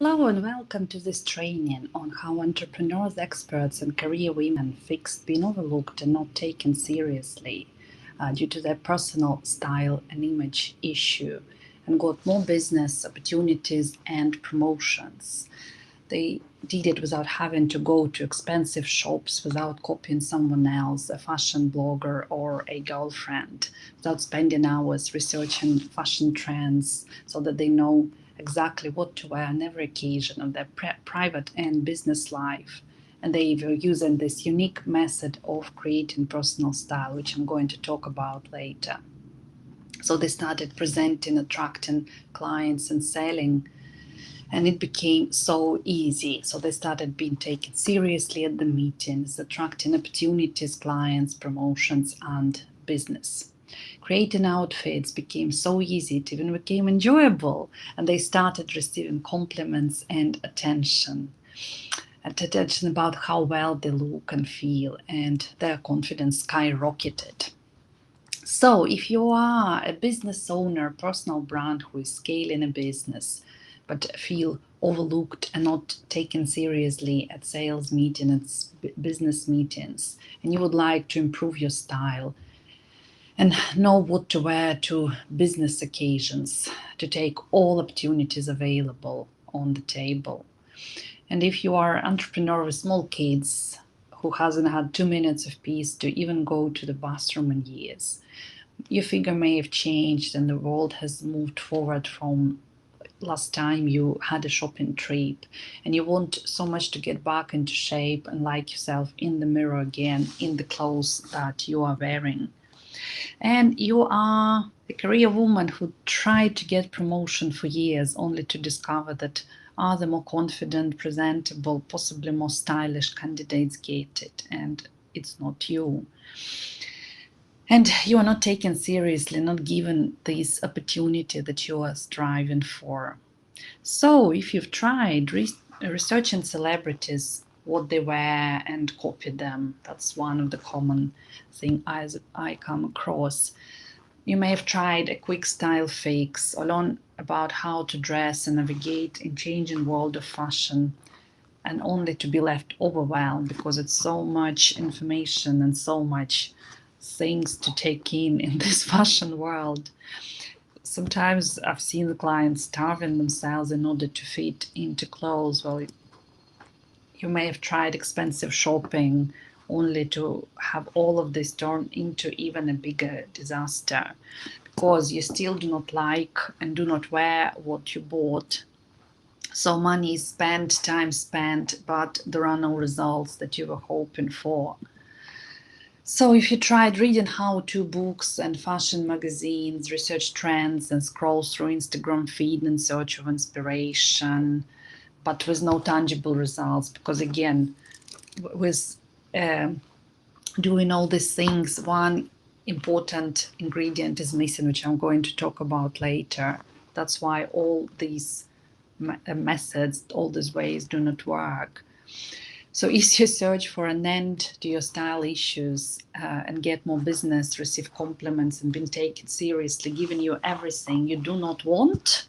Hello and welcome to this training on how entrepreneurs, experts, and career women fixed being overlooked and not taken seriously due to their personal style and image issue and got more business opportunities and promotions. They did it without having to go to expensive shops, without copying someone else, a fashion blogger or a girlfriend, without spending hours researching fashion trends so that they know exactly what to wear on every occasion of their private and business life. And they were using this unique method of creating personal style, which I'm going to talk about later. So they started presenting, attracting clients, and selling, and it became so easy. So they started being taken seriously at the meetings, attracting opportunities, clients, promotions, and business. Creating outfits became so easy, it even became enjoyable, and they started receiving compliments and attention about how well they look and feel, and their confidence skyrocketed. So, if you are a business owner, personal brand who is scaling a business but feel overlooked and not taken seriously at sales meetings, at business meetings, and you would like to improve your style and know what to wear to business occasions to take all opportunities available on the table. And if you are an entrepreneur with small kids who hasn't had 2 minutes of peace to even go to the bathroom in years, your figure may have changed and the world has moved forward from last time you had a shopping trip, and you want so much to get back into shape and like yourself in the mirror again in the clothes that you are wearing. And you are a career woman who tried to get promotion for years only to discover that other more confident, presentable, possibly more stylish candidates get it, and it's not you. And you are not taken seriously, not given this opportunity that you are striving for. So, if you've tried researching celebrities, what they wear, and copy them, that's one of the common thing I come across. You may have tried a quick style fix or learn about how to dress and navigate in changing world of fashion, and only to be left overwhelmed because it's so much information and so much things to take in this fashion world. Sometimes I've seen the clients starving themselves in order to fit into clothes. Well, you may have tried expensive shopping only to have all of this turn into even a bigger disaster because you still do not like and do not wear what you bought. So money is spent, time spent, but there are no results that you were hoping for. So if you tried reading how-to books and fashion magazines, research trends, and scroll through Instagram feed in search of inspiration, but with no tangible results, because again, with doing all these things, one important ingredient is missing, which I'm going to talk about later. That's why all these methods, all these ways do not work. So if you search for an end to your style issues and get more business, receive compliments, and been taken seriously, giving you everything you do not want,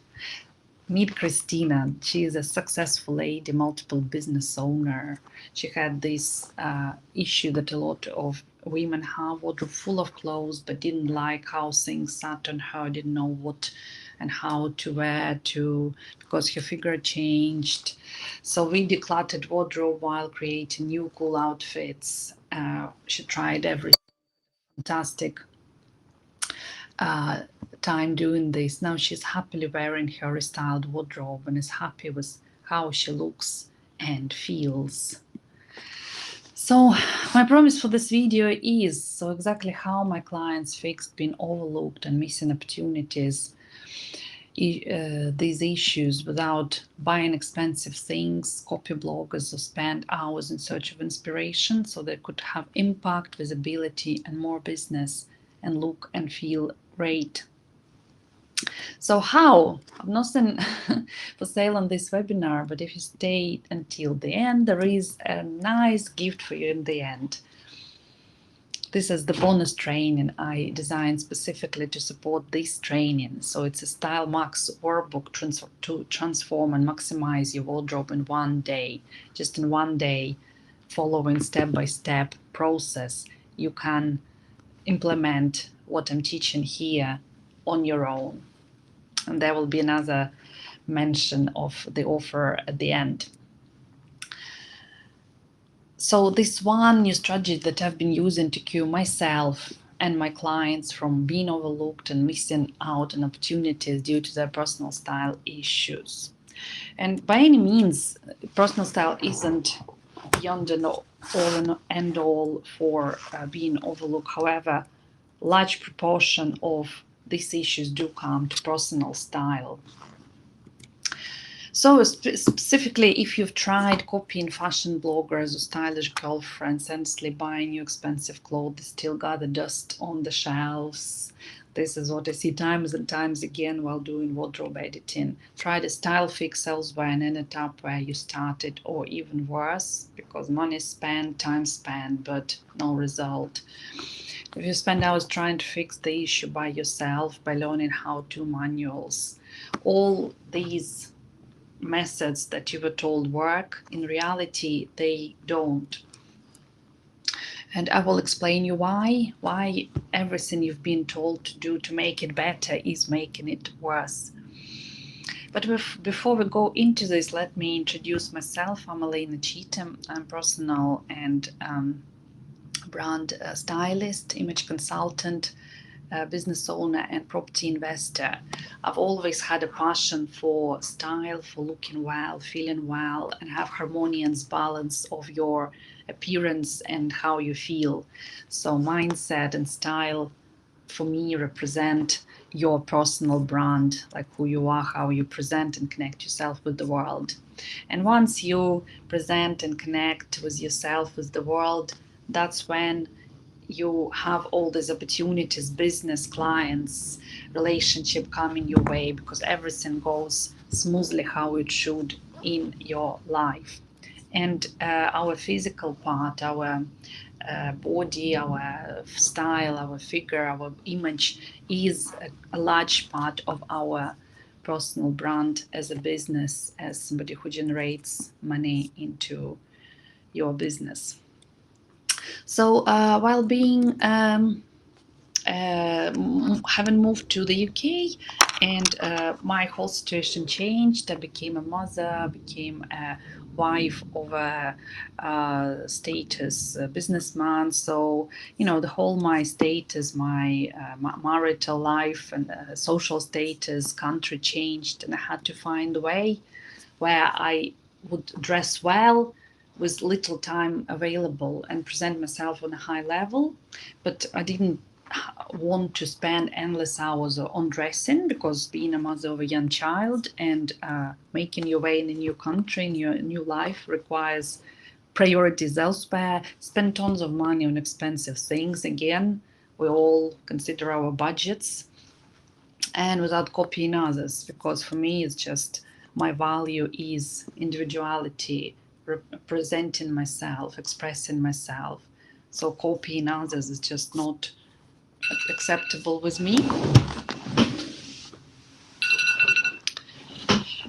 meet Christina. She is a successful lady, multiple business owner. She had this issue that a lot of women have, wardrobe full of clothes, but didn't like how things sat on her, didn't know what and how to wear to, because her figure changed. So we decluttered wardrobe while creating new cool outfits. She tried every fantastic uh, time doing this. Now she's happily wearing her restyled wardrobe and is happy with how she looks and feels. So my promise for this video is so exactly how my clients fixed being overlooked and missing opportunities, these issues without buying expensive things, copy bloggers, or spend hours in search of inspiration, so they could have impact, visibility, and more business and look and feel great. So how? I've nothing for sale on this webinar, but if you stay until the end, there is a nice gift for you in the end. This is the bonus training I designed specifically to support this training. So it's a Style Max workbook to transform and maximize your wardrobe in one day. Just in one day, following step-by-step process, you can implement what I'm teaching here on your own. And there will be another mention of the offer at the end. So this one new strategy that I've been using to cure myself and my clients from being overlooked and missing out on opportunities due to their personal style issues. And by any means, personal style isn't beyond an all and end all for being overlooked. However, large proportion of these issues do come to personal style. So specifically, if you've tried copying fashion bloggers or stylish girlfriends, endlessly buying new expensive clothes, still got the dust on the shelves. This is what I see times and times again while doing wardrobe editing. Tried a style fix elsewhere and ended up where you started, or even worse, because money spent, time spent, but no result. If you spend hours trying to fix the issue by yourself, by learning how-to manuals, all these methods that you were told work, in reality they don't. And I will explain you why everything you've been told to do to make it better is making it worse. But before we go into this, let me introduce myself. I'm Elena Cheatham. I'm personal and brand stylist, image consultant, business owner and property investor. I've always had a passion for style, for looking well, feeling well, and have harmonious balance of your appearance and how you feel. So mindset and style for me represent your personal brand, like who you are, how you present and connect yourself with the world. And once you present and connect with yourself, with the world, that's when you have all these opportunities, business, clients, relationship coming your way, because everything goes smoothly how it should in your life. And our physical part, our body, our style, our figure, our image is a large part of our personal brand as a business, as somebody who generates money into your business. So while being having moved to the UK, and my whole situation changed. I became a mother, became a wife of a status businessman. So the whole my status, my marital life and social status, country changed, and I had to find a way where I would dress well with little time available and present myself on a high level. But I didn't want to spend endless hours on dressing, because being a mother of a young child and making your way in a new country, in your new life, requires priorities elsewhere. Spend tons of money on expensive things. Again, we all consider our budgets, and without copying others, because for me it's just my value is individuality, representing myself, expressing myself. So copying others is just not acceptable with me.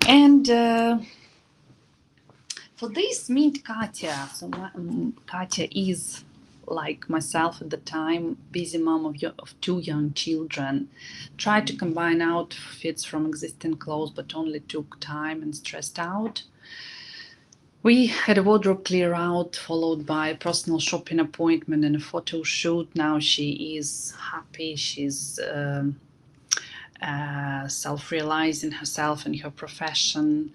And for this, meet Katya. So Katya is, like myself at the time, busy mom of two young children. Tried to combine outfits from existing clothes, but only took time and stressed out. We had a wardrobe clear out, followed by a personal shopping appointment and a photo shoot. Now she is happy. She's self-realizing herself in her profession.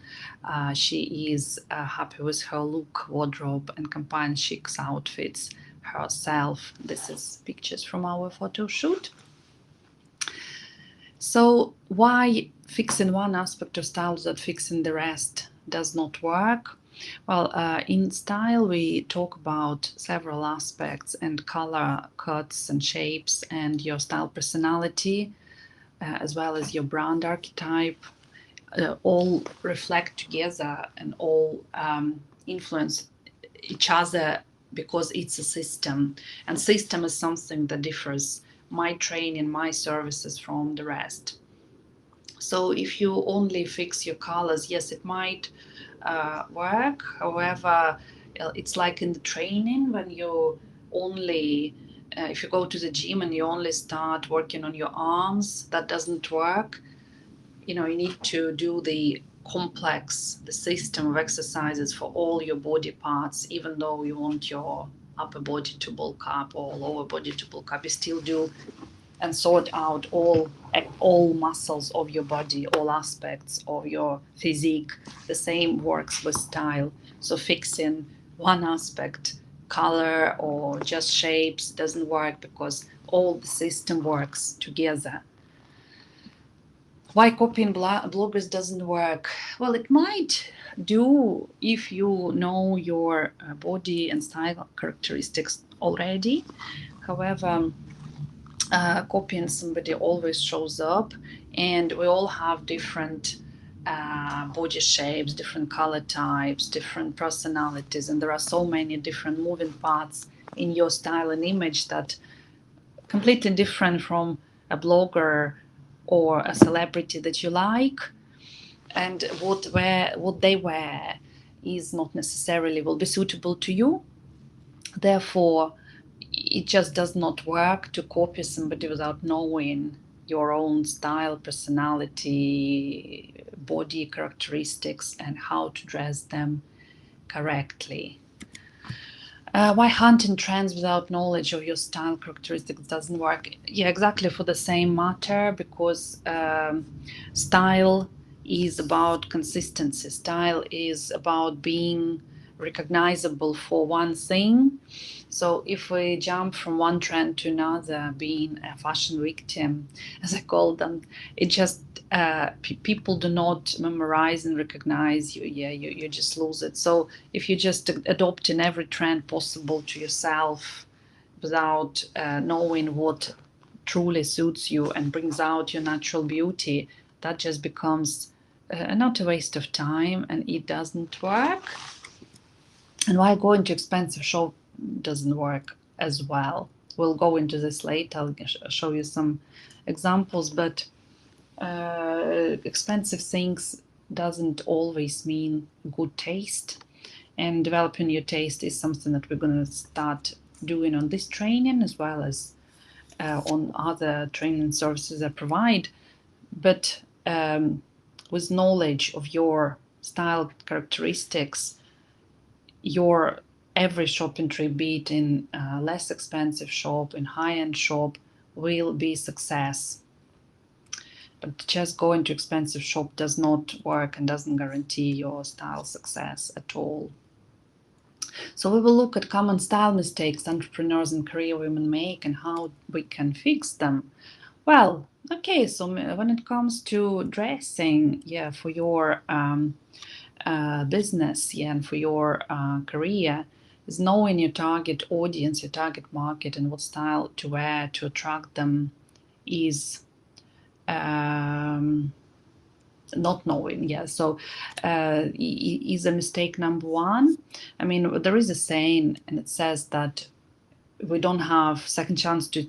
She is happy with her look, wardrobe, and combines chic outfits herself. This is pictures from our photo shoot. So why fixing one aspect of style that fixing the rest does not work? Well, in style we talk about several aspects, and color, cuts and shapes, and your style personality, as well as your brand archetype, all reflect together and all influence each other because it's a system, and system is something that differs my training, my services from the rest. So if you only fix your colors, yes, it might work. However, it's like in the training when you only, if you go to the gym and you only start working on your arms, that doesn't work. You know, you need to do the complex, the system of exercises for all your body parts. Even though you want your upper body to bulk up or lower body to bulk up, you still do and sort out all muscles of your body, all aspects of your physique. The same works with style. So fixing one aspect, color or just shapes, doesn't work because all the system works together. Why copying bloggers doesn't work? Well, it might do if you know your body and style characteristics already. However, copying somebody always shows up, and we all have different body shapes, different color types, different personalities, and there are so many different moving parts in your style and image that completely different from a blogger or a celebrity that you like, and what they wear is not necessarily will be suitable to you. Therefore, it just does not work to copy somebody without knowing your own style, personality, body characteristics, and how to dress them correctly. Why hunting trends without knowledge of your style characteristics doesn't work? Yeah, exactly for the same matter, because style is about consistency. Style is about being recognizable for one thing. So if we jump from one trend to another, being a fashion victim, as I call them, it just people do not memorize and recognize you. Yeah, you just lose it. So if you just adopting every trend possible to yourself without knowing what truly suits you and brings out your natural beauty, that just becomes not a waste of time, and it doesn't work. And why going to expensive shop doesn't work as well. We'll go into this later. I'll show you some examples, but expensive things doesn't always mean good taste. And developing your taste is something that we're going to start doing on this training, as well as on other training services I provide. But with knowledge of your style characteristics, your every shopping trip, be it in a less expensive shop, in high-end shop, will be success. But just going to expensive shop does not work and doesn't guarantee your style success at all. So we will look at common style mistakes entrepreneurs and career women make and how we can fix them. Well, okay, so when it comes to dressing, yeah, for your business, yeah, and for your career, is knowing your target audience, your target market, and what style to wear to attract them is not knowing. Yeah, so is a mistake number one. I mean, there is a saying, and it says that we don't have second chance to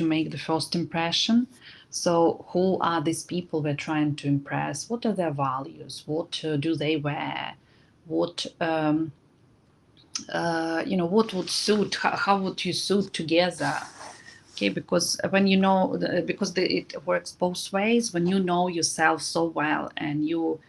make the first impression. So who are these people we're trying to impress? What are their values? What do they wear? What what would suit? How would you suit together? Okay, because when you know, it works both ways. When you know yourself so well and you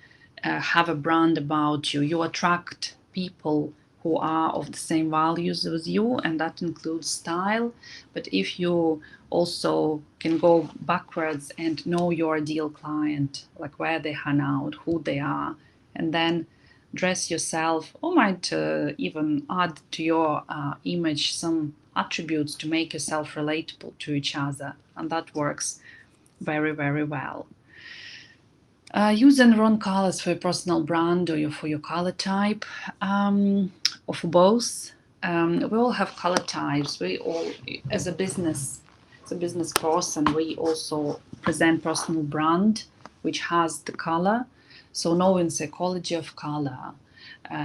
have a brand about you, you attract people who are of the same values as you, and that includes style. But if you also can go backwards and know your ideal client, like where they hang out, who they are, and then dress yourself, or might even add to your image some attributes to make yourself relatable to each other, and that works very, very well. Using wrong colors for your personal brand or for your color type, or for both. We all have color types. We all, as a business person, we also present personal brand, which has the color. So knowing psychology of color,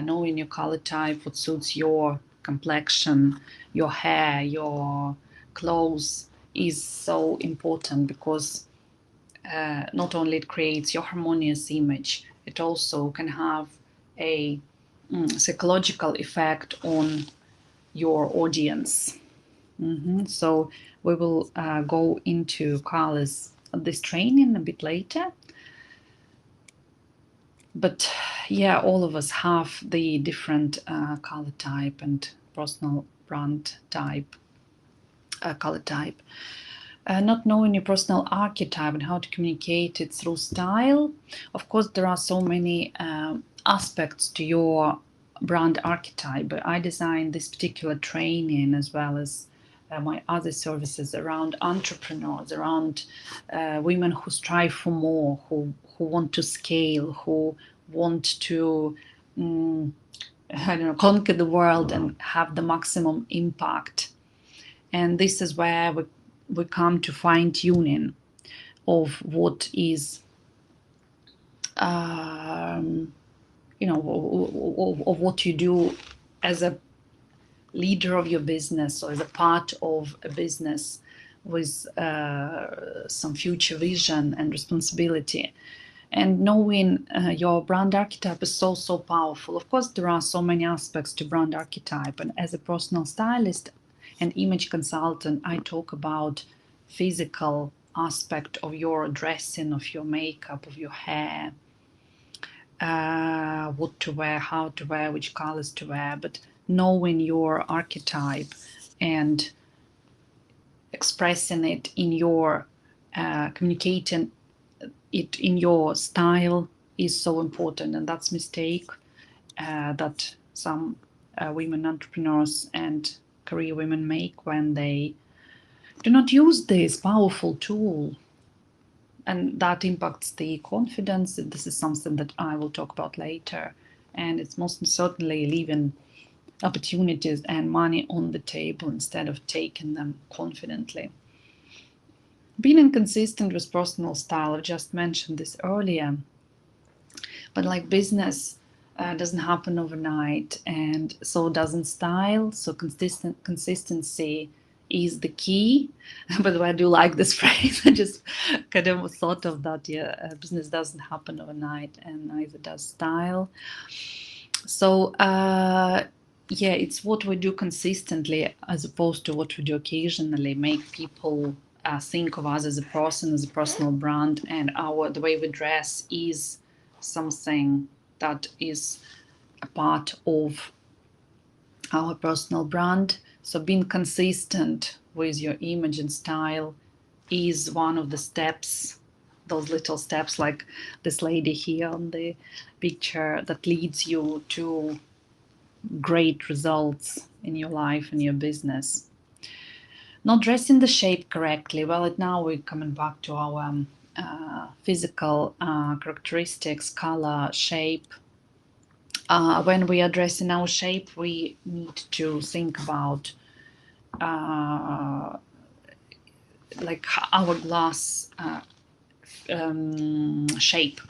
knowing your color type, what suits your complexion, your hair, your clothes is so important, because not only it creates your harmonious image, it also can have a psychological effect on your audience. So we will go into colors this training a bit later. But yeah, all of us have the different color type and personal brand type, color type. Not knowing your personal archetype and how to communicate it through style. Of course, there are so many aspects to your brand archetype, but I designed this particular training as well as my other services around entrepreneurs, around women who strive for more, who want to scale, who want to I don't know, conquer the world and have the maximum impact. And this is where we come to fine tuning of what is of what you do as a leader of your business, or as a part of a business with some future vision and responsibility. And knowing your brand archetype is so powerful. Of course, there are so many aspects to brand archetype, and as a personal stylist and image consultant, I talk about physical aspect of your dressing, of your makeup, of your hair, what to wear, how to wear, which colors to wear. But knowing your archetype and expressing it in your communicating it in your style is so important. And that's mistake that some women entrepreneurs and career women make when they do not use this powerful tool, and that impacts the confidence. This is something that I will talk about later, and it's most certainly leaving opportunities and money on the table instead of taking them confidently. Being inconsistent with personal style, I've just mentioned this earlier, but like business doesn't happen overnight, and so doesn't style. So consistency is the key. By the way, I do like this phrase. I just kind of thought of that. Yeah, business doesn't happen overnight, and neither does style. So yeah, it's what we do consistently as opposed to what we do occasionally make people think of us as a person, as a personal brand, and the way we dress is something that is a part of our personal brand. So being consistent with your image and style is one of the steps, those little steps like this lady here on the picture, that leads you to great results in your life and your business. Not dressing the shape correctly. Well, now we're coming back to our physical characteristics, color, shape. When we are dressing our shape, we need to think about like hourglass shape.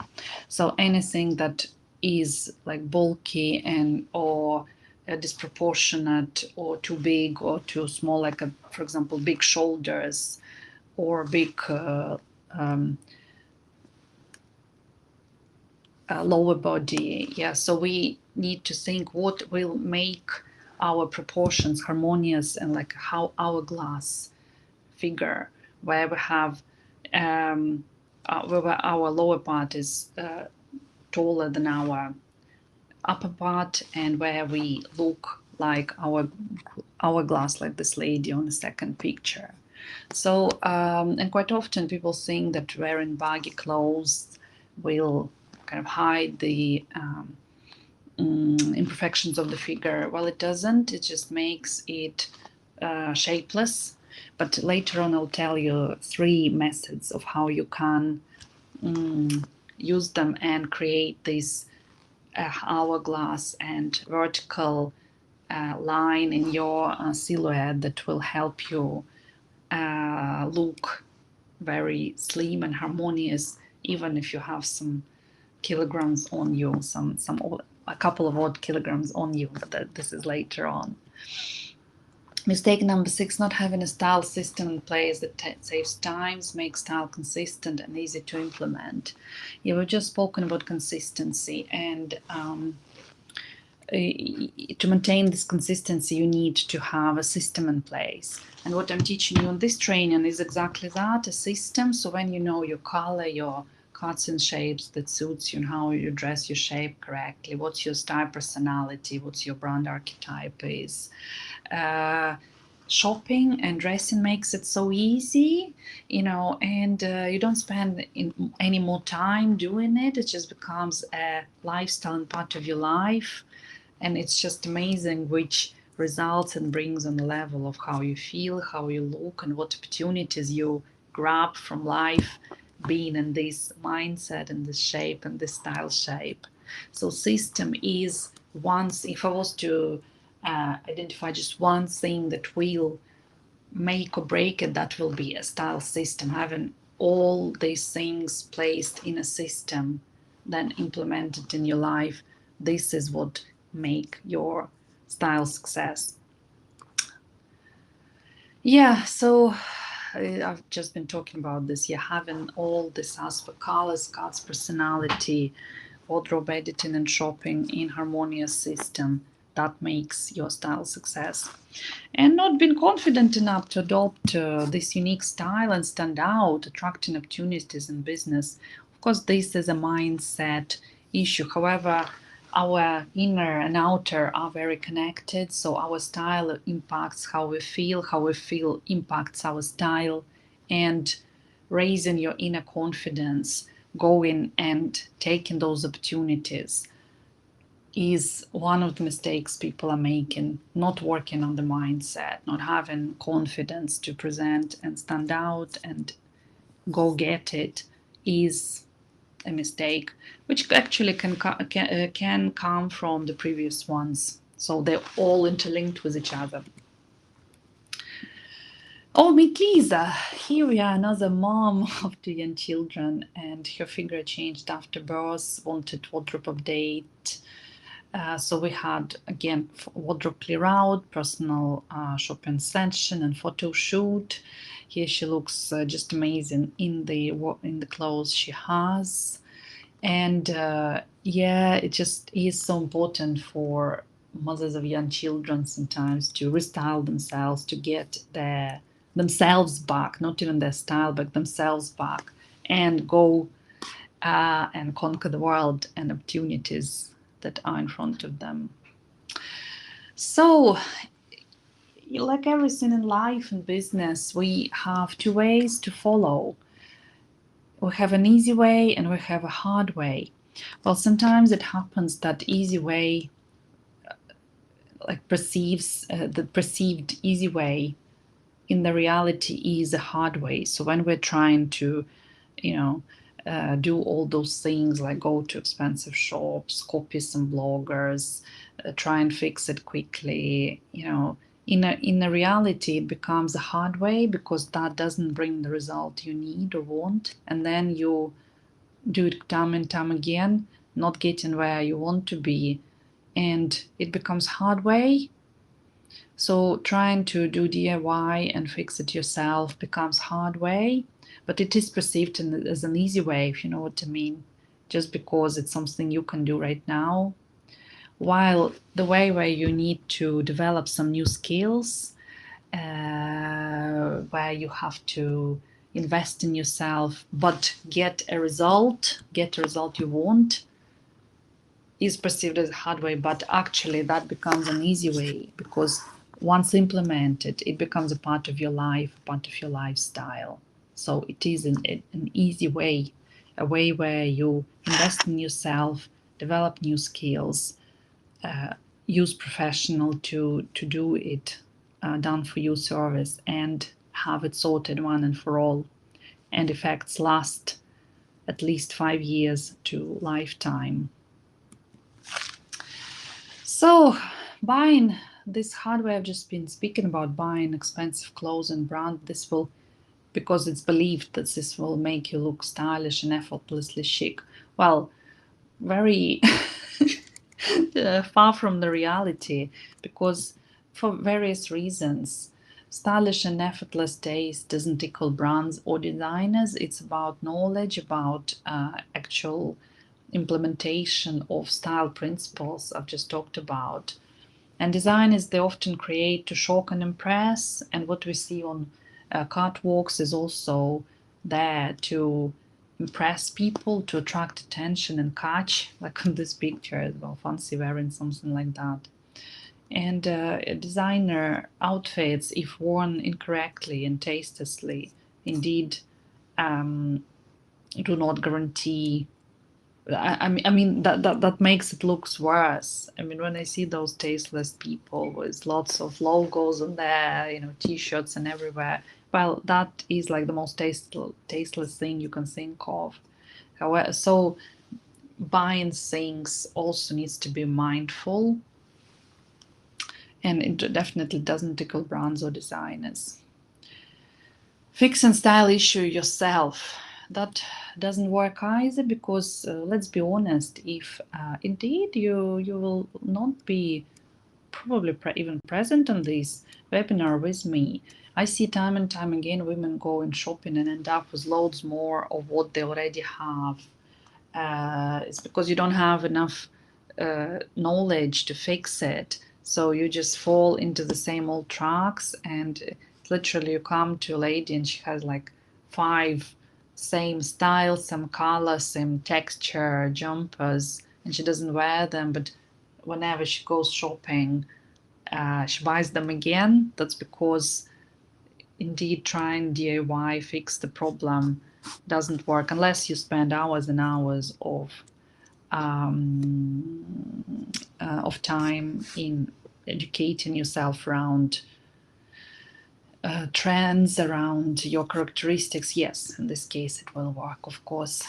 So anything that is like bulky and or disproportionate or too big or too small, like for example, big shoulders or big lower body. Yeah, so we need to think what will make our proportions harmonious and like how hourglass figure, where we have where our lower part is taller than our upper part, and where we look like our hourglass, like this lady on the second picture. So and quite often people think that wearing baggy clothes will kind of hide the imperfections of the figure. Well, it doesn't. It just makes it shapeless. But later on, I'll tell you 3 methods of how you can use them and create this hourglass and vertical line in your silhouette that will help you look very slim and harmonious, even if you have some kilograms on you, a couple of odd kilograms on you. But this is later on. Mistake number 6, not having a style system in place that saves times, makes style consistent and easy to implement. Yeah, we've just spoken about consistency, and to maintain this consistency, you need to have a system in place. And what I'm teaching you in this training is exactly that, a system. So when you know your color, your cuts and shapes that suits you, and how you dress your shape correctly, what's your style personality, what's your brand archetype is. Uh, Shopping and dressing makes it so easy, and you don't spend any more time doing it. It just becomes a lifestyle and part of your life, and it's just amazing which results and brings on the level of how you feel, how you look, and what opportunities you grab from life, being in this mindset and this shape and this style shape. So system is once, if I was to identify just one thing that will make or break it, that will be a style system. Having all these things placed in a system, then implemented in your life, this is what make your style success. Yeah, so I've just been talking about this. Yeah, having all this aspect, colors, cuts, personality, wardrobe editing and shopping in harmonious system, that makes your style success. And not being confident enough to adopt this unique style and stand out, attracting opportunities in business. Of course, this is a mindset issue. However, our inner and outer are very connected. So our style impacts how we feel impacts our style, and raising your inner confidence, going and taking those opportunities is one of the mistakes people are making. Not working on the mindset, not having confidence to present and stand out and go get it is a mistake, which actually can come from the previous ones. So they're all interlinked with each other. Oh, meet Lisa. Here we are, another mom of 2 young children, and her figure changed after birth, wanted wardrobe update. So we had again wardrobe clear out, personal shopping session, and photo shoot. Here she looks just amazing in the clothes she has, and yeah, it just is so important for mothers of young children sometimes to restyle themselves, to get themselves back, not even their style, but themselves back, and go and conquer the world and opportunities that are in front of them. So, like everything in life and business, we have 2 ways to follow. We have an easy way and we have a hard way. Well, sometimes it happens that easy way perceives the perceived easy way in the reality is a hard way. So when we're trying to, do all those things like go to expensive shops, copy some bloggers, try and fix it quickly, in a reality it becomes a hard way because that doesn't bring the result you need or want, and then you do it time and time again, not getting where you want to be, and it becomes hard way. So trying to do DIY and fix it yourself becomes hard way, but it is perceived as an easy way, if you know what I mean, just because it's something you can do right now. While the way where you need to develop some new skills, where you have to invest in yourself, but get a result you want, is perceived as a hard way, but actually that becomes an easy way because once implemented, it becomes a part of your life, part of your lifestyle. So it is an easy way, a way where you invest in yourself, develop new skills, use professional to do it, done for you service, and have it sorted one and for all. And effects last at least 5 years to lifetime. So, buying this hardware I've just been speaking about, buying expensive clothes and brand, this will, because it's believed that this will make you look stylish and effortlessly chic. Well, very far from the reality, because for various reasons. Stylish and effortless taste doesn't equal brands or designers. It's about knowledge, about actual implementation of style principles I've just talked about. And designers, they often create to shock and impress. And what we see on catwalks is also there to impress people, to attract attention and catch, like on this picture as well, fancy wearing something like that. And designer outfits, if worn incorrectly and tastelessly, indeed do not guarantee. I mean that makes it looks worse. I mean, when I see those tasteless people with lots of logos on there, t-shirts and everywhere, well, that is like the most tasteless thing you can think of. However, so buying things also needs to be mindful, and it definitely doesn't tickle brands or designers. Fix and style issue yourself. That doesn't work either, because let's be honest, if indeed you will not be probably even present on this webinar with me, I see time and time again women going shopping and end up with loads more of what they already have. It's because you don't have enough knowledge to fix it. So you just fall into the same old tracks, and literally you come to a lady and she has like 5 same style, some color, same texture jumpers, and she doesn't wear them. But whenever she goes shopping, she buys them again. That's because indeed trying DIY fix the problem doesn't work unless you spend hours and hours of time in educating yourself around trends, around your characteristics. Yes, in this case it will work, of course,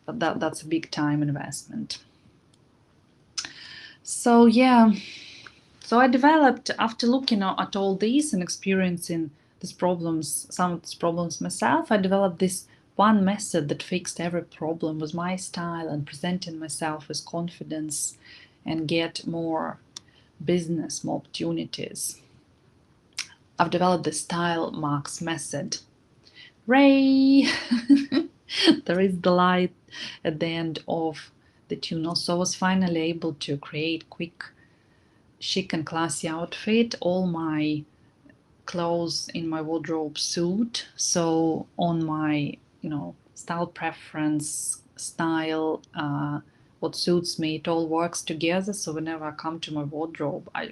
but that's a big time investment. So yeah, so I developed, after looking at all these and experiencing some of these problems myself, I developed this one method that fixed every problem with my style and presenting myself with confidence and get more business, more opportunities. I've developed the style marks method. Ray! There is the light at the end of the tunnel. So I was finally able to create quick, chic and classy outfit. All my clothes in my wardrobe suit. So on my, style preference, style, what suits me, it all works together. So whenever I come to my wardrobe, I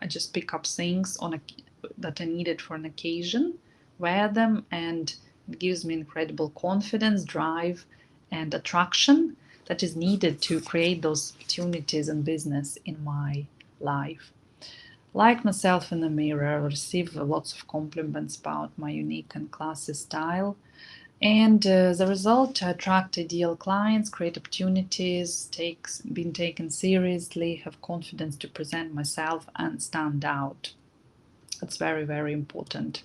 just pick up things that I needed for an occasion, wear them, and it gives me incredible confidence, drive, and attraction that is needed to create those opportunities and business in my life. Like myself in the mirror, I receive lots of compliments about my unique and classy style. And as a result, I attract ideal clients, create opportunities, being taken seriously, have confidence to present myself and stand out. That's very, very important.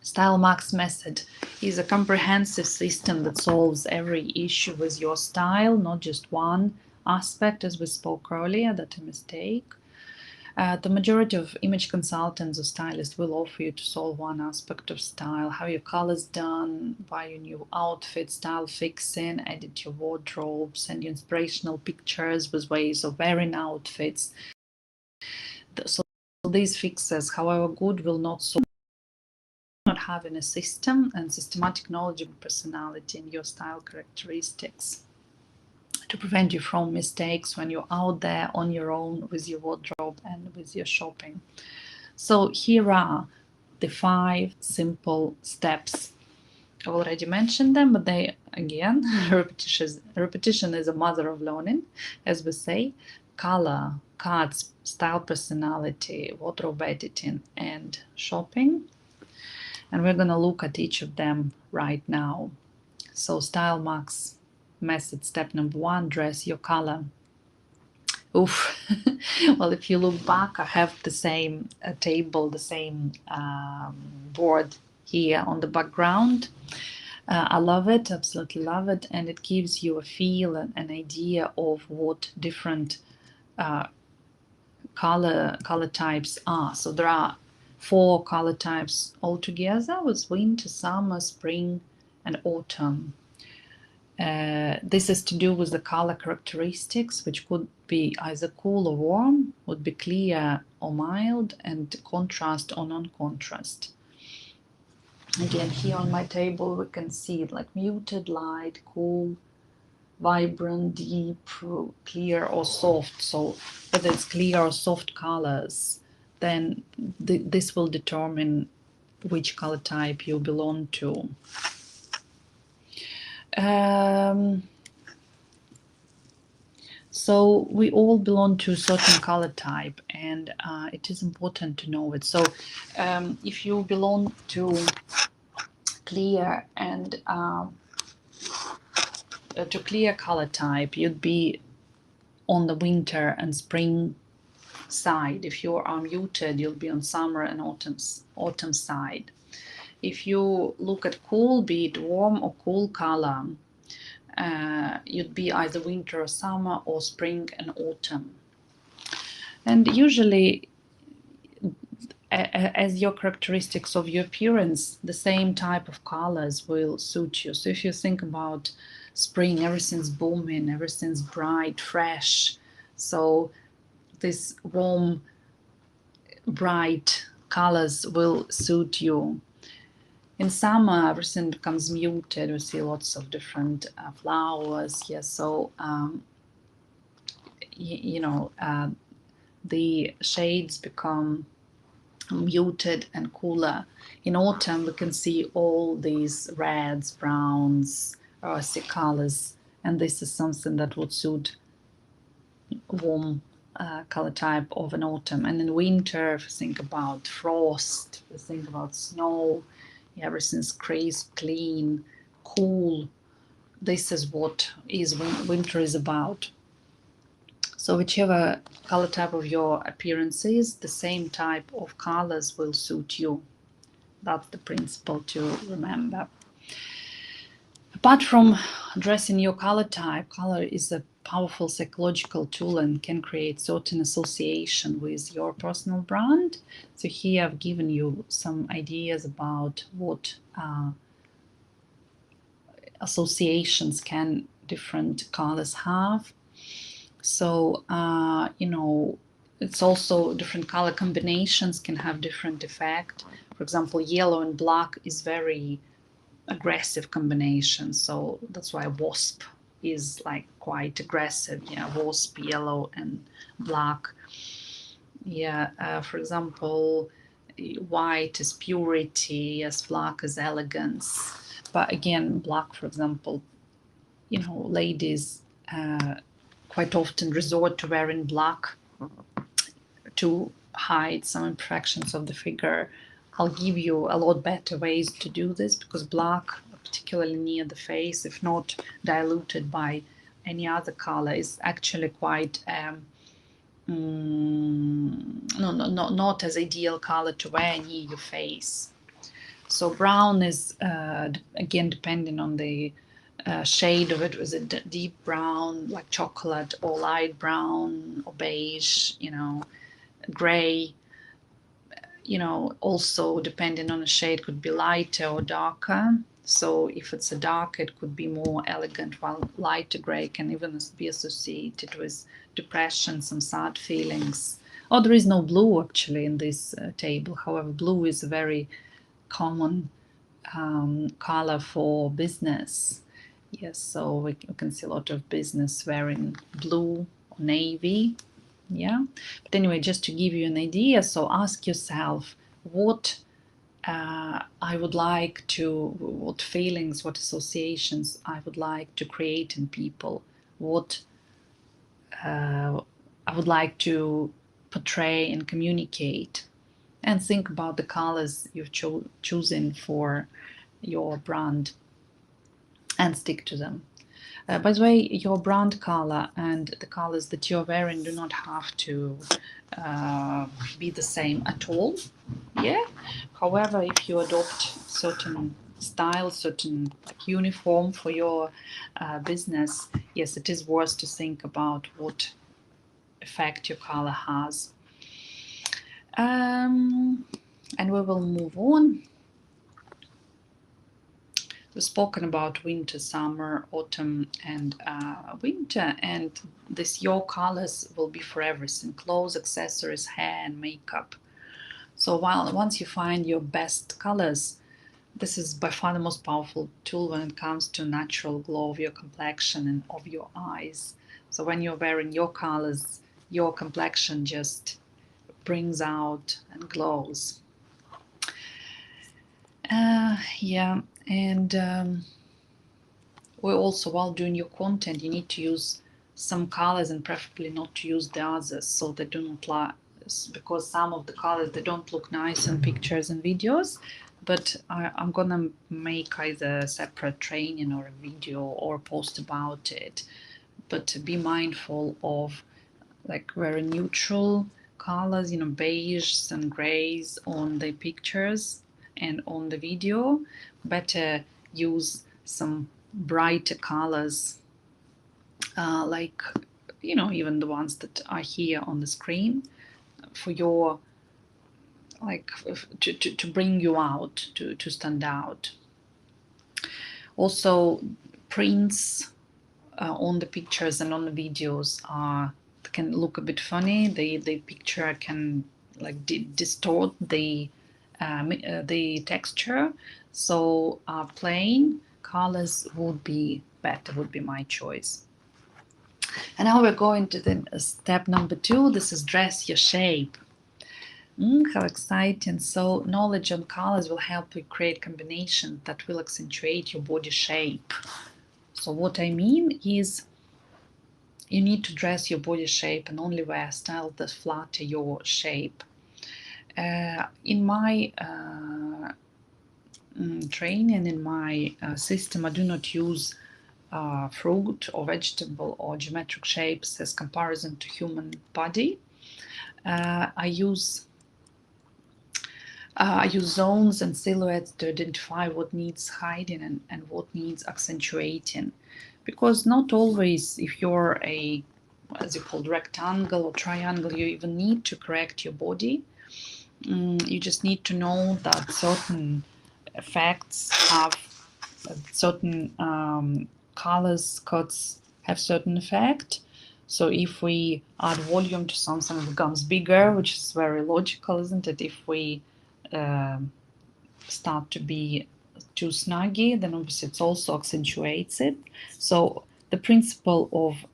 Style Max method is a comprehensive system that solves every issue with your style, not just one aspect, as we spoke earlier, that's a mistake. The majority of image consultants or stylists will offer you to solve one aspect of style, have your colors done, buy your new outfit, style fixing, edit your wardrobe, send you inspirational pictures with ways of wearing outfits. So these fixes, however good, will not solve not having a system and systematic knowledge of personality and your style characteristics to prevent you from mistakes when you're out there on your own with your wardrobe and with your shopping. So here are the 5 simple steps. I already mentioned them, but they, again, repetition is a mother of learning, as we say. Color, cards, style, personality, wardrobe editing, and shopping. And we're going to look at each of them right now. So Style Max method, step number 1, dress your color. Oof. Well, if you look back, I have the same table, the same board here on the background. I love it, absolutely love it, and it gives you a feel and an idea of what different color types are. So there are 4 color types altogether, with winter, summer, spring, and autumn. This is to do with the color characteristics, which could be either cool or warm, would be clear or mild, and contrast or non-contrast. Again, here on my table we can see it like muted, light, cool, vibrant, deep, clear, or soft. So whether it's clear or soft colors, then this will determine which color type you belong to. So we all belong to a certain color type, and it is important to know it. So if you belong to clear and to clear color type, you'd be on the winter and spring side. If you are muted, you'll be on summer and autumn side. If you look at cool, be it warm or cool color, you'd be either winter or summer, or spring and autumn. And usually, as your characteristics of your appearance, the same type of colors will suit you. So if you think about spring, everything's booming, everything's bright, fresh. So this warm, bright colors will suit you. In summer, everything becomes muted. We see lots of different flowers. Yes, so the shades become muted and cooler. In autumn, we can see all these reds, browns, earthy colors, and this is something that would suit warm color type of an autumn. And in winter, if you think about frost, if you think about snow, everything's crisp, clean, cool. This is what winter is about. So whichever color type of your appearance is, the same type of colors will suit you. That's the principle to remember. Apart from addressing your color type, color is a powerful psychological tool and can create certain association with your personal brand. So here I've given you some ideas about what associations can different colors have. So it's also different color combinations can have different effect. For example, yellow and black is very aggressive combination, so that's why wasp is like quite aggressive. Wasp, yellow and black. For example, white is purity, yes, black is elegance. But again, black, for example, ladies quite often resort to wearing black to hide some imperfections of the figure. I'll give you a lot better ways to do this, because black, particularly near the face, if not diluted by any other color, is actually quite not as ideal color to wear near your face. So brown is again depending on the shade of it. Was it deep brown like chocolate, or light brown, or beige, gray? Also depending on the shade, could be lighter or darker. So if it's a dark, it could be more elegant, while lighter gray can even be associated with depression, some sad feelings. Oh, there is no blue actually in this table. However, blue is a very common color for business. Yes, so we can see a lot of business wearing blue or navy. Yeah, but anyway, just to give you an idea, so ask yourself what what feelings, what associations I would like to create in people, what I would like to portray and communicate, and think about the colors you've chosen for your brand and stick to them. By the way, your brand color and the colors that you're wearing do not have to be the same at all. Yeah. However, if you adopt certain style, certain uniform for your business, yes, it is worth to think about what effect your color has. And we will move on. We've spoken about winter, summer, autumn, and winter, and these your colors will be for everything: clothes, accessories, hair, and makeup. So once you find your best colors, this is by far the most powerful tool when it comes to natural glow of your complexion and of your eyes. So when you're wearing your colors, your complexion just brings out and glows. Yeah, and we also, while doing your content, you need to use some colors and preferably not to use the others, so they do not lie, because some of the colors, they don't look nice in pictures and videos. But I'm gonna make either a separate training or a video or post about it. But be mindful of like very neutral colors, beige and grays on the pictures and on the video. Better use some brighter colors, like even the ones that are here on the screen, for your like to bring you out, to stand out. Also, prints on the pictures and on the videos can look a bit funny. The picture can like distort the texture. So plain colors would be better, would be my choice. And now we're going to the step number 2. This is dress your shape. How exciting. So knowledge on colors will help you create combinations that will accentuate your body shape. So what I mean is, you need to dress your body shape and only wear styles that flatter your shape. In my training, in my system, I do not use fruit or vegetable or geometric shapes as comparison to human body. I use zones and silhouettes to identify what needs hiding and what needs accentuating. Because not always, if you're a, as you call, rectangle or triangle, you even need to correct your body. You just need to know that certain effects have certain colors, cuts have certain effect. So if we add volume to something, it becomes bigger, which is very logical, isn't it? If we start to be too snuggy, then obviously it also accentuates it. So the principle of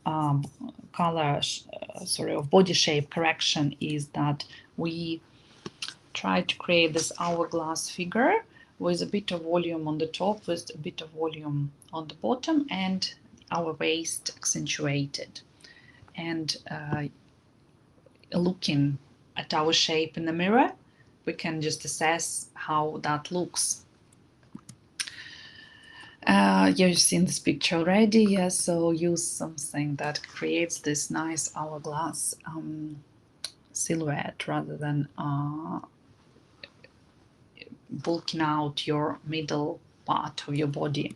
of body shape correction is that we try to create this hourglass figure with a bit of volume on the top, with a bit of volume on the bottom, and our waist accentuated. And looking at our shape in the mirror, we can just assess how that looks. You've seen this picture already, yes. So use something that creates this nice hourglass silhouette rather than bulking out your middle part of your body.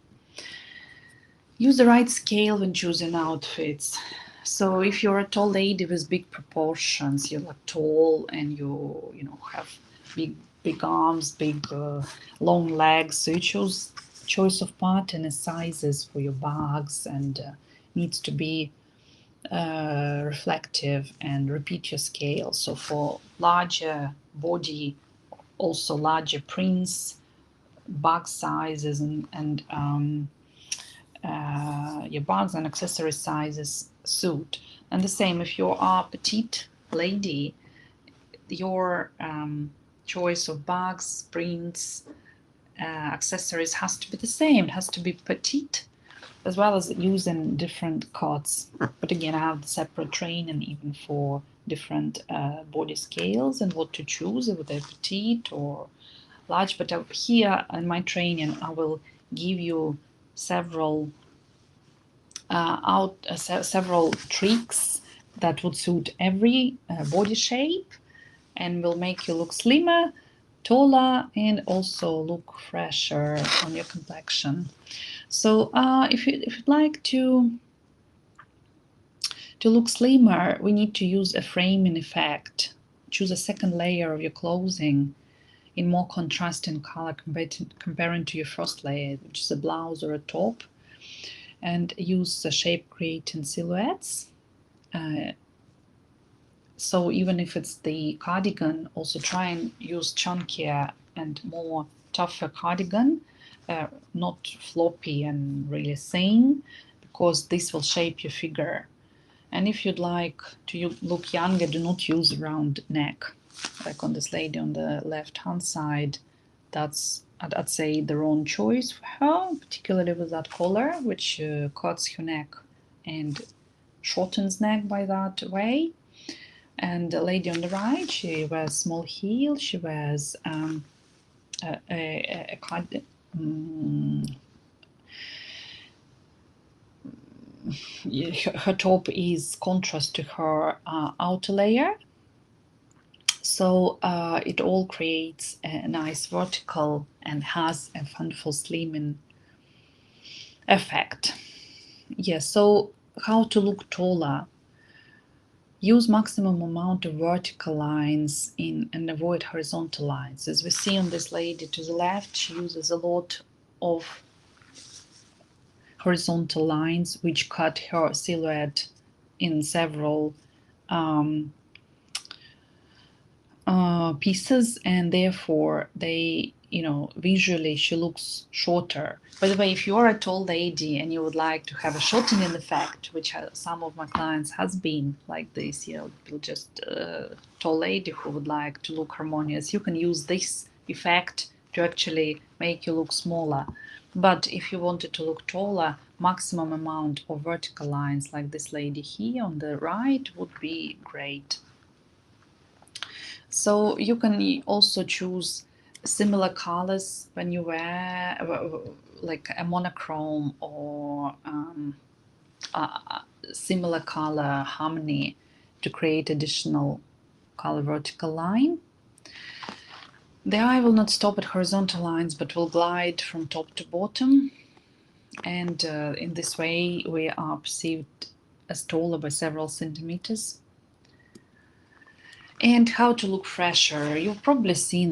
Use the right scale when choosing outfits. So if you're a tall lady with big proportions, you're like tall and you have big arms, big long legs, so you choose choice of pattern and sizes for your bags, and needs to be reflective and repeat your scale. So for larger body, also larger prints, bag sizes, and your bags and accessory sizes suit. And the same if you are a petite lady, your choice of bags, prints, accessories has to be the same. It has to be petite, as well as using different cuts. But again, I have the separate training even for different body scales and what to choose, whether they're petite or large. But here in my training, I will give you several several tricks that would suit every body shape and will make you look slimmer, taller, and also look fresher on your complexion. So if you'd like to look slimmer, we need to use a framing effect. choose a second layer of your clothing in more contrasting color comparing to your first layer, which is a blouse or a top, and use the shape creating silhouettes. So even if it's the cardigan, also try and use chunkier and more tougher cardigan, not floppy and really thin, because this will shape your figure. And if you'd like to look younger, do not use a round neck. Like on this lady on the left hand side, that's, I'd say, the wrong choice for her, particularly with that collar, which cuts her neck and shortens neck by that way. And the lady on the right, she wears small heel, she wears a her top is contrast to her outer layer, so it all creates a nice vertical and has a wonderful slimming effect. Yes, so how to look taller? Use maximum amount of vertical lines and avoid horizontal lines. As we see on this lady to the left, she uses a lot of horizontal lines which cut her silhouette in several pieces, and therefore they, visually she looks shorter. By the way, if you're a tall lady and you would like to have a shortening effect, which some of my clients has been like this, just tall lady who would like to look harmonious, you can use this effect to actually make you look smaller. But if you wanted to look taller, maximum amount of vertical lines like this lady here on the right would be great. So you can also choose similar colors when you wear like a monochrome or a similar color harmony to create additional color vertical line. The eye will not stop at horizontal lines but will glide from top to bottom, and in this way we are perceived as taller by several centimeters. And how to look fresher. You've probably seen,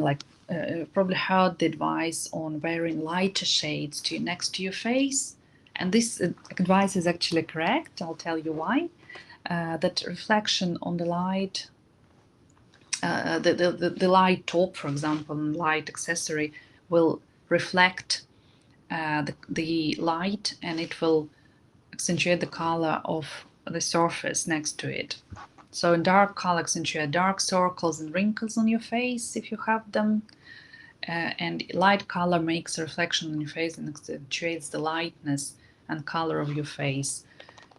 probably heard the advice on wearing lighter shades next to your face. And this advice is actually correct. I'll tell you why. That reflection on the light, the light top, for example, and light accessory will reflect the light, and it will accentuate the color of the surface next to it. So in dark color accentuate dark circles and wrinkles on your face if you have them, and light color makes a reflection on your face and accentuates the lightness and color of your face,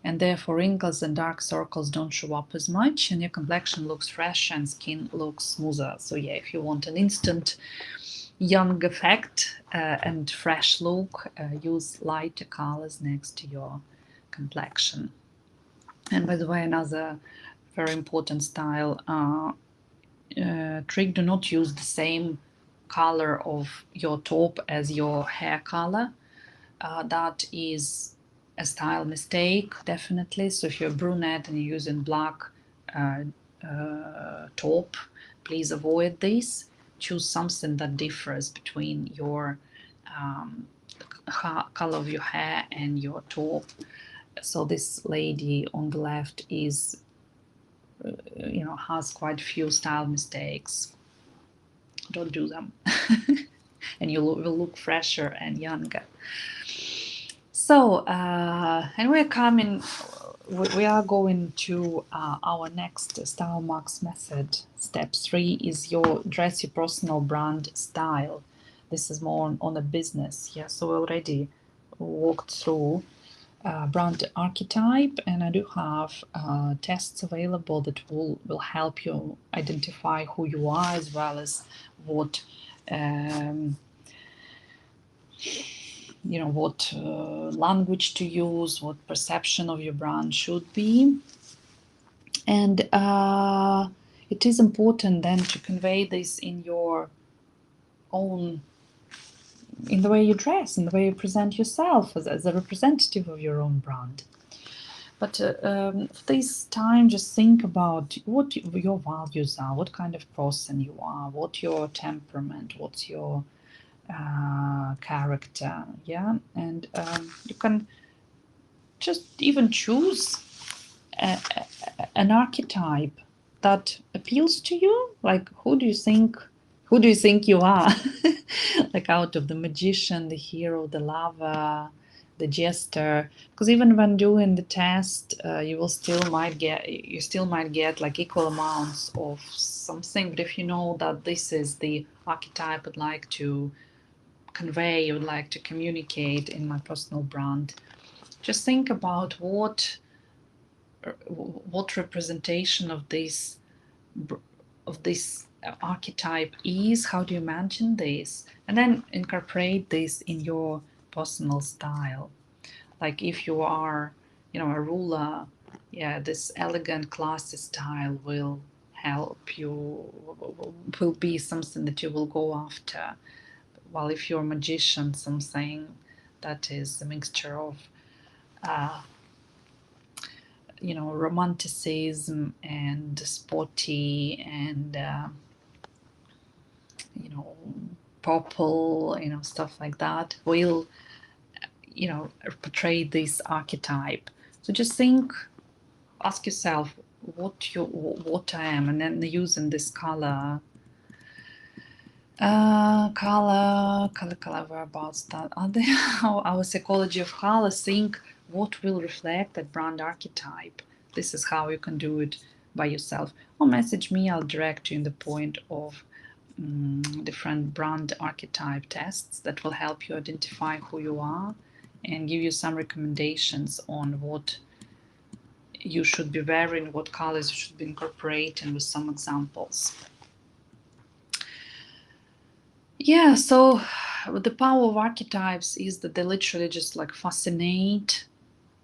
and therefore wrinkles and dark circles don't show up as much, and your complexion looks fresh and skin looks smoother. So yeah, if you want an instant young effect and fresh look, use lighter colors next to your complexion. And by the way, another very important style trick: do not use the same color of your top as your hair color. That is a style mistake, definitely. So if you're brunette and you're using black top, please avoid this. Choose something that differs between your color of your hair and your top. So this lady on the left is has quite a few style mistakes. Don't do them. And you will look fresher and younger. So and we are going to our next style marks method. Step 3 is your dress your personal brand style. This is more on a business. Yeah, so we already walked through brand archetype, and I do have tests available that will help you identify who you are, as well as what what language to use, what perception of your brand should be. And it is important then to convey this in your own, in the way you dress, in the way you present yourself as a representative of your own brand. But for this time, just think about what your values are, what kind of person you are, what your temperament, what's your character, yeah, and you can just even choose an archetype that appeals to you. Like, who do you think you are? Like, out of the magician, the hero, the lover, the jester. Because even when doing the test, you still might get like equal amounts of something. But if you know that this is the archetype I'd like to convey, would like to communicate in my personal brand, just think about what representation of this archetype is. How do you imagine this, and then incorporate this in your personal style. Like, if you are, a ruler, yeah, this elegant classy style will help you, will be something that you will go after. While if you're a magician, something that is a mixture of uh, romanticism and sporty and you know purple, stuff like that, will portray this archetype. So just ask yourself what I am, and then using this color, whereabouts that are there. Our psychology of color, think what will reflect that brand archetype. This is how you can do it by yourself, or message me. I'll direct you in the point of different brand archetype tests that will help you identify who you are and give you some recommendations on what you should be wearing, what colors you should be incorporating, with some examples. Yeah, so the power of archetypes is that they literally just like fascinate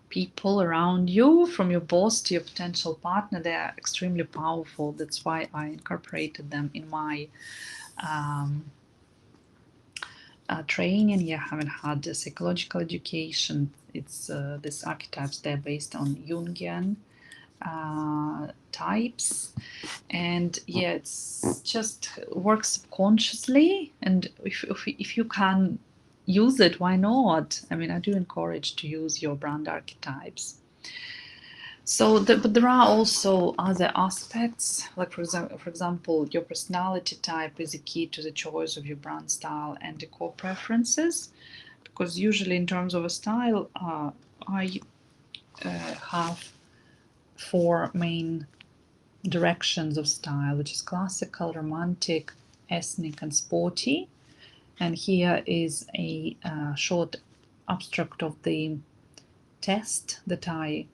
people around you, from your boss to your potential partner. They are extremely powerful. That's why I incorporated them in my training. Yeah, I haven't had a psychological education. It's these archetypes, they're based on Jungian types, and yeah, it's just works subconsciously, and if you can use it, why not? I mean, I do encourage to use your brand archetypes. So but there are also other aspects, like for example, your personality type is a key to the choice of your brand style and decor preferences, because usually in terms of a style, I have four main directions of style, which is classical, romantic, ethnic, and sporty. And here is a short abstract of the test that I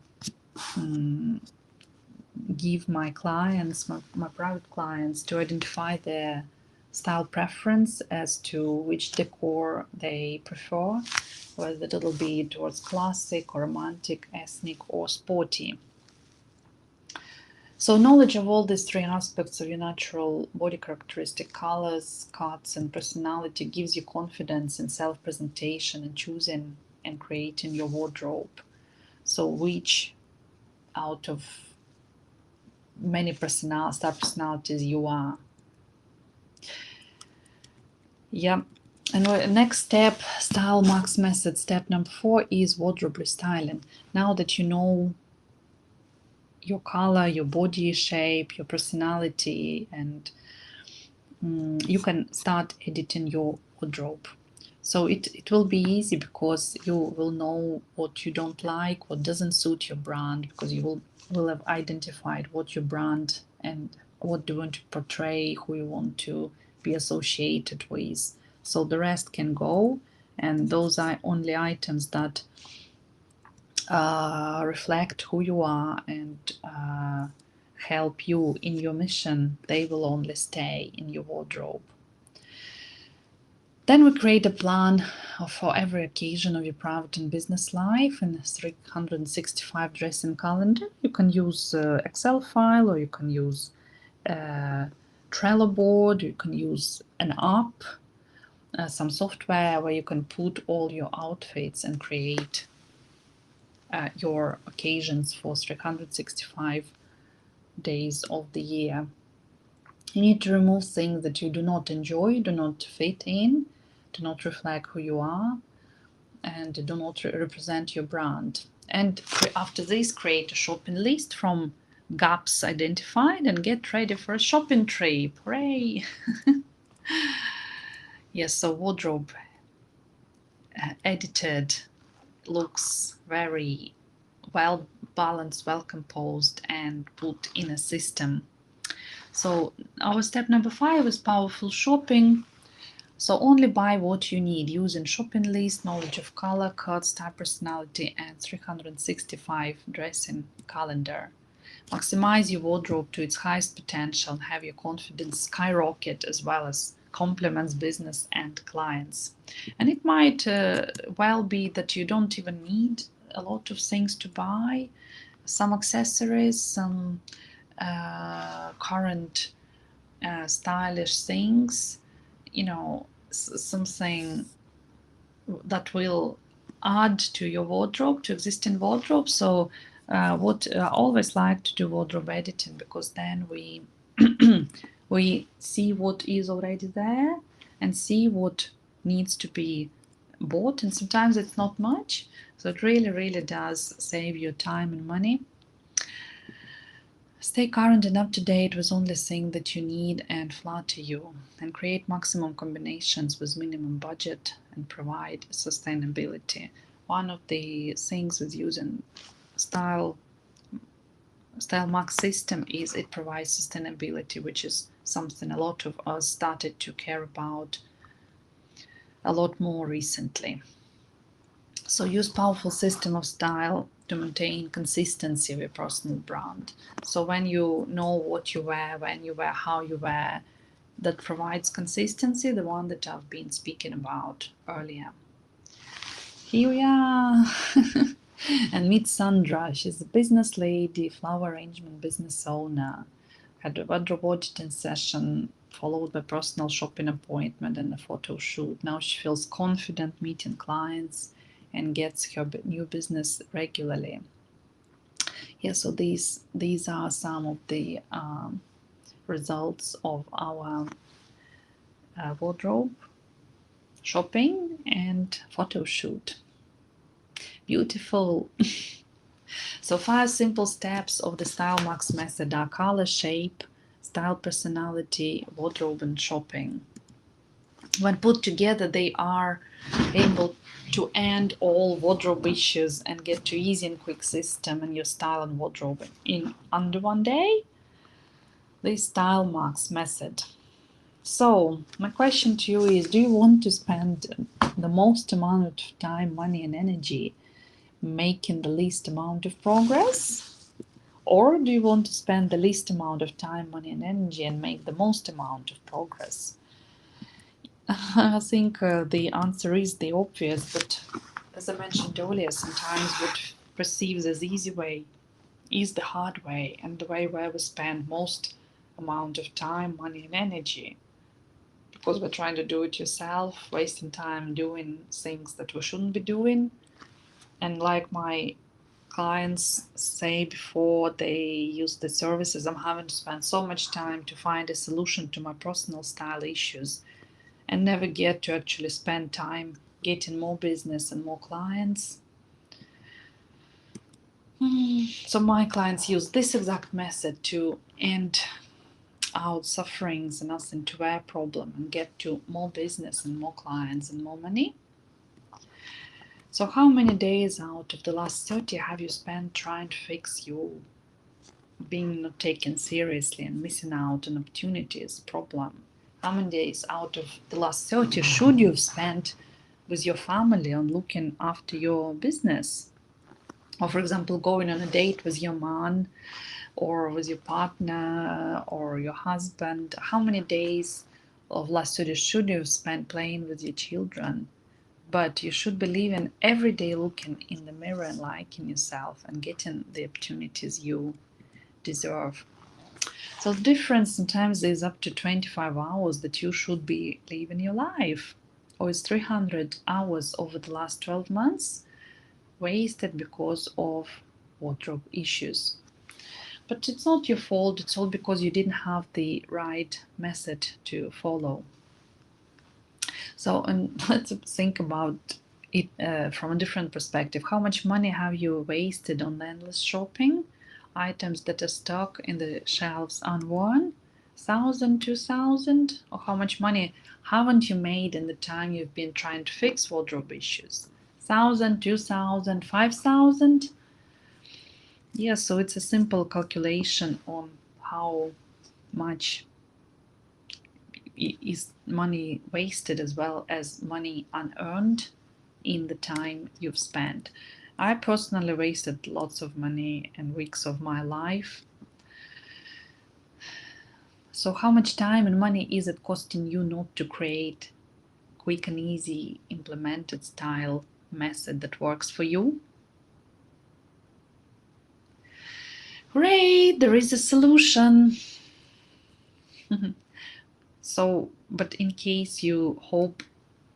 give my clients, my private clients, to identify their style preference as to which decor they prefer, whether it'll be towards classic or romantic, ethnic, or sporty. So knowledge of all these three aspects of your natural body characteristic, colors, cuts, and personality gives you confidence in self-presentation and choosing and creating your wardrobe. So which out of many star personalities you are. Yeah. And next step, style max method, step number 4 is wardrobe restyling. Now that you know your color, your body shape, your personality, and you can start editing your wardrobe. So it will be easy, because you will know what you don't like, what doesn't suit your brand, because you will have identified what your brand and what you want to portray, who you want to be associated with. So the rest can go, and those are only items that reflect who you are and help you in your mission. They will only stay in your wardrobe. Then we create a plan for every occasion of your private and business life in a 365 dressing calendar. You can use Excel file, or you can use Trello board, you can use an app, some software where you can put all your outfits and create your occasions for 365 days of the year. You need to remove things that you do not enjoy, do not fit in, do not reflect who you are, and do not represent your brand. And after this, create a shopping list from gaps identified and get ready for a shopping trip. Hooray! Yes, so wardrobe edited looks very well balanced, well composed, and put in a system. So our step number 5 is powerful shopping. So only buy what you need using shopping list, knowledge of color, codes, type, personality, and 365 dressing calendar. Maximize your wardrobe to its highest potential and have your confidence skyrocket, as well as complements business and clients. And it might well be that you don't even need a lot of things to buy, some accessories, some current stylish things, something that will add to your wardrobe, to existing wardrobe. So what I always like to do wardrobe editing, because then we we see what is already there and see what needs to be bought, and sometimes it's not much, so it really does save you time and money. Stay current and up to date with only things that you need and flatter you, and create maximum combinations with minimum budget and provide sustainability. One of the things with using Style Max system is it provides sustainability, which is something a lot of us started to care about a lot more recently. So use powerful system of style to maintain consistency of your personal brand. So when you know what you wear, when you wear, how you wear, that provides consistency, the one that I've been speaking about earlier. Here we are. And meet Sandra. She's a business lady, flower arrangement business owner. Had a wardrobe auditing session followed by personal shopping appointment and a photo shoot. Now she feels confident meeting clients and gets her new business regularly. Yeah, so these are some of the results of our wardrobe shopping and photo shoot. Beautiful. So 5 simple steps of the Style Max method are color, shape, style, personality, wardrobe, and shopping. When put together, they are able to end all wardrobe issues and get to easy and quick system in your style and wardrobe in under one day. The Style Max method. So my question to you is, do you want to spend the most amount of time, money, and energy making the least amount of progress? Or do you want to spend the least amount of time, money, and energy and make the most amount of progress? I think the answer is the obvious, but as I mentioned earlier, sometimes what perceives as easy way is the hard way, and the way where we spend most amount of time, money, and energy, because we're trying to do it yourself, wasting time doing things that we shouldn't be doing. And like my clients say before they use the services, I'm having to spend so much time to find a solution to my personal style issues and never get to actually spend time getting more business and more clients. So my clients use this exact method to end out sufferings and nothing to wear problem and get to more business and more clients and more money. So how many days out of the last 30 have you spent trying to fix you being not taken seriously and missing out on opportunities problem? How many days out of the last 30 should you have spent with your family on looking after your business? Or for example, going on a date with your mom or with your partner or your husband. How many days of last 30 should you have spent playing with your children? But you should believe in every day looking in the mirror and liking yourself and getting the opportunities you deserve. So the difference sometimes is up to 25 hours that you should be living your life, or it's 300 hours over the last 12 months. wasted because of wardrobe issues. But it's not your fault, it's all because you didn't have the right method to follow. So, and let's think about it from a different perspective. How much money have you wasted on endless shopping? Items that are stuck in the shelves unworn? 1,000, 2,000? Or how much money haven't you made in the time you've been trying to fix wardrobe issues? 1,000, 2,000, 5,000? Yeah, so it's a simple calculation on how much is money wasted as well as money unearned in the time you've spent. I personally wasted lots of money and weeks of my life. So how much time and money is it costing you not to create quick and easy implemented style method that works for you? Great, there is a solution. So, but in case you hope,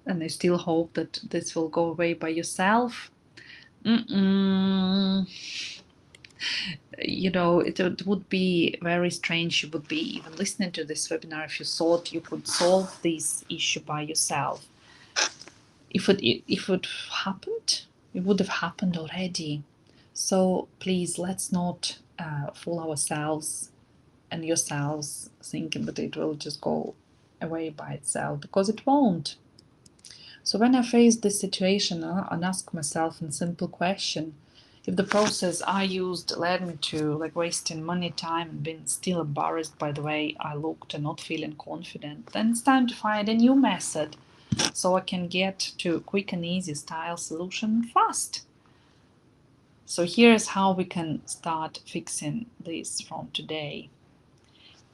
and I still hope that this will go away by yourself, it would be very strange. You would be even listening to this webinar if you thought you could solve this issue by yourself. If it happened, it would have happened already. So please, let's not fool ourselves and yourselves thinking that it will just go away by itself, because it won't. So when I face this situation, I ask myself a simple question: if the process I used led me to wasting money, time, and being still embarrassed by the way I looked and not feeling confident, then it's time to find a new method so I can get to a quick and easy style solution fast. So here's how we can start fixing this from today.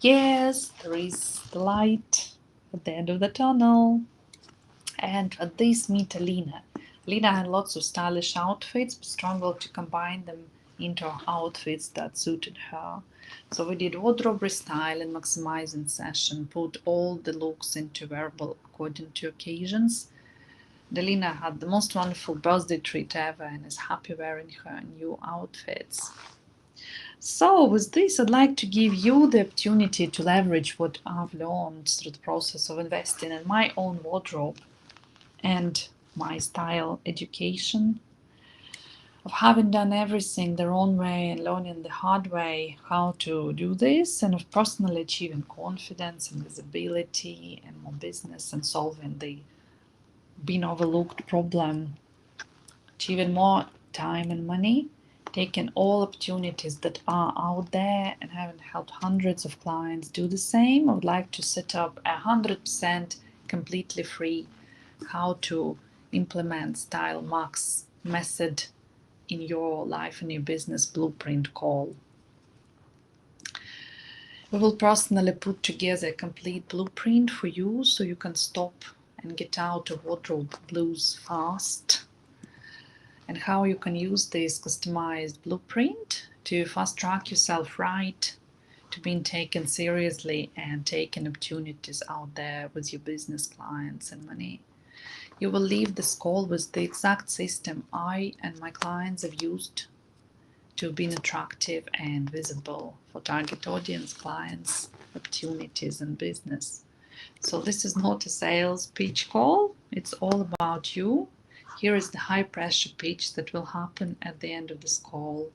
Yes, there is the light at the end of the tunnel. And at this meet Alina. Alina had lots of stylish outfits, but struggled to combine them into outfits that suited her. So we did wardrobe restyle and maximizing session, put all the looks into wearable according to occasions. Delina had the most wonderful birthday treat ever and is happy wearing her new outfits. So with this, I'd like to give you the opportunity to leverage what I've learned through the process of investing in my own wardrobe and my style education, of having done everything their own way and learning the hard way how to do this, and of personally achieving confidence and visibility and more business and solving the being overlooked problem, achieving more time and money, taking all opportunities that are out there, and having helped hundreds of clients do the same. I would like to set up 100% completely free how to implement Style Max method in your life and your business blueprint call. We will personally put together a complete blueprint for you so you can stop and get out of wardrobe blues fast, and how you can use this customized blueprint to fast track yourself right to being taken seriously and taking opportunities out there with your business clients and money. You will leave this call with the exact system I and my clients have used to be attractive and visible for target audience, clients, opportunities, and business. So this is not a sales pitch call. It's all about you. Here is the high pressure pitch that will happen at the end of this call.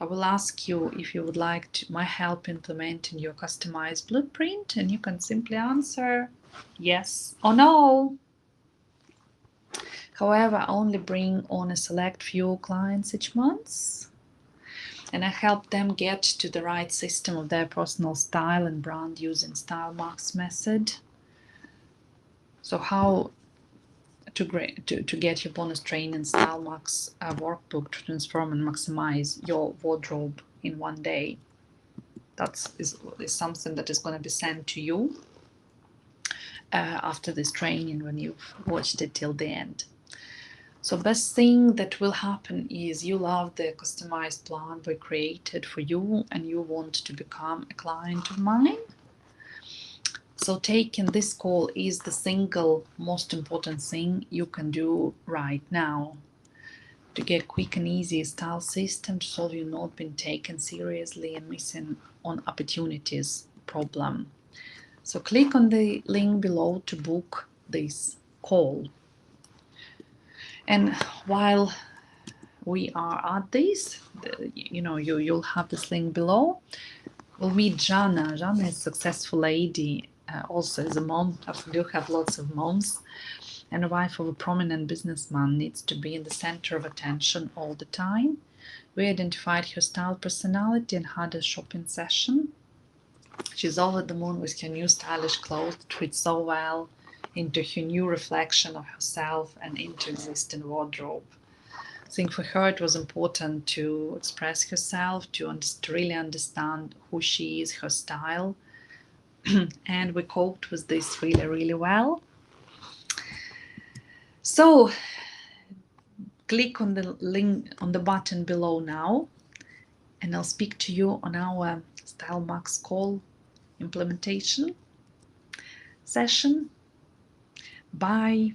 I will ask you if you would like my help implementing your customized blueprint, and you can simply answer yes or no. However, I only bring on a select few clients each month, and I help them get to the right system of their personal style and brand using Style Max method. So how to get your bonus training Style Max workbook to transform and maximize your wardrobe in one day. That is something that is going to be sent to you after this training when you've watched it till the end. So best thing that will happen is you love the customized plan we created for you and you want to become a client of mine. So taking this call is the single most important thing you can do right now. to get quick and easy style system to solve your not being taken seriously and missing on opportunities problem. So click on the link below to book this call. And while we are at this, you'll have this link below. We'll meet Jana. Jana is a successful lady, also as a mom. I do have lots of moms. And a wife of a prominent businessman needs to be in the center of attention all the time. We identified her style personality and had a shopping session. She's over the moon with her new stylish clothes that fit so well into her new reflection of herself and into existing wardrobe. I think for her it was important to express herself, to really understand who she is, her style, and we coped with this really, really well. So click on the link on the button below now, and I'll speak to you on our Style Max call implementation session. Bye.